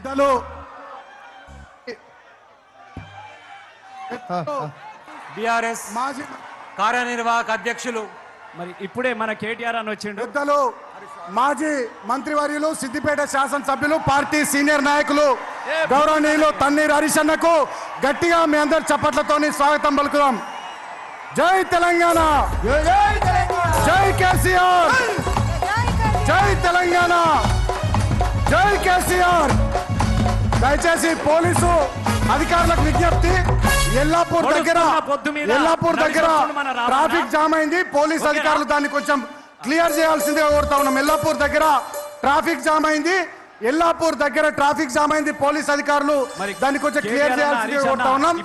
పెద్దలు బీఆర్ఎస్ మాజీ కార్యనిర్వాహక అధ్యక్షులు మరి ఇప్పుడే మన కేటీఆర్ అని వచ్చిండు. పెద్దలు మాజీ మంత్రివర్యులు సిద్దిపేట శాసనసభ్యులు పార్టీ సీనియర్ నాయకులు గౌరవనీయులు తన్నీర్ హరీశన్నకు గట్టిగా మీ అందరి చప్పట్లతోని స్వాగతం పలుకుదాం. జై తెలంగాణ, జై కేసీఆర్, జై తెలంగాణ, జై కేసీఆర్. దయచేసి పోలీసు అధికారులకు విజ్ఞప్తి, ఎల్లాపూర్ దగ్గర ట్రాఫిక్ జామ్ అయింది. పోలీస్ అధికారులు దాన్ని కొంచెం క్లియర్ చేయాల్సిందిగా కోరుతా ఉన్నాం. ఎల్లాపూర్ దగ్గర ట్రాఫిక్ జామ్ అయింది, ట్రాఫిక్ జామ్ అయింది. పోలీస్ అధికారులు దాన్ని కొంచెం క్లియర్ చేయాల్సిందిగా కోరుతా ఉన్నాం.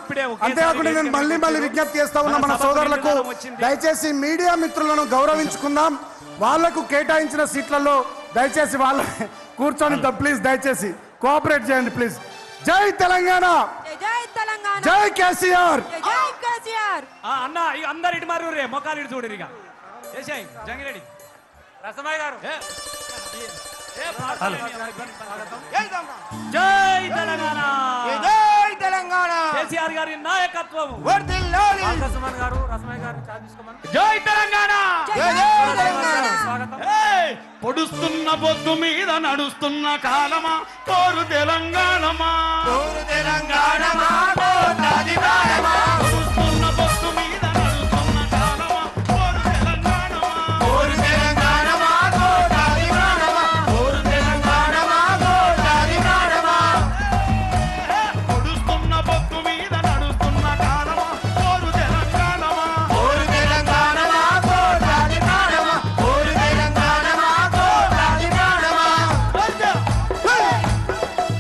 అంతేకాకుండా నేను మళ్ళీ విజ్ఞప్తి చేస్తా ఉన్నా మన సోదరులకు, దయచేసి మీడియా మిత్రులను గౌరవించుకుందాం. వాళ్లకు కేటాయించిన సీట్లలో దయచేసి వాళ్ళ కూర్చొని ప్లీజ్ దయచేసి కోఆపరేట్ చేయండి ప్లీజ్. జై తెలంగాణ, జై కేసీఆర్. అన్న అందరు ఇటు మారు రే మొక్కలు ఇటు చూడరు. ఇక జంగిరెడ్డి రసమయ్య గారు జై తెలంగాణ, జై తెలంగాణ, కేసీఆర్ గారి నాయకత్వం. రసమన్ గారు రసమయ్య గారు జై తెలంగాణ, స్వాగతం. పొడుస్తున్న బొద్దు మీద నడుస్తున్న కాలమా కోరు తెలంగాణమా, తెలంగాణ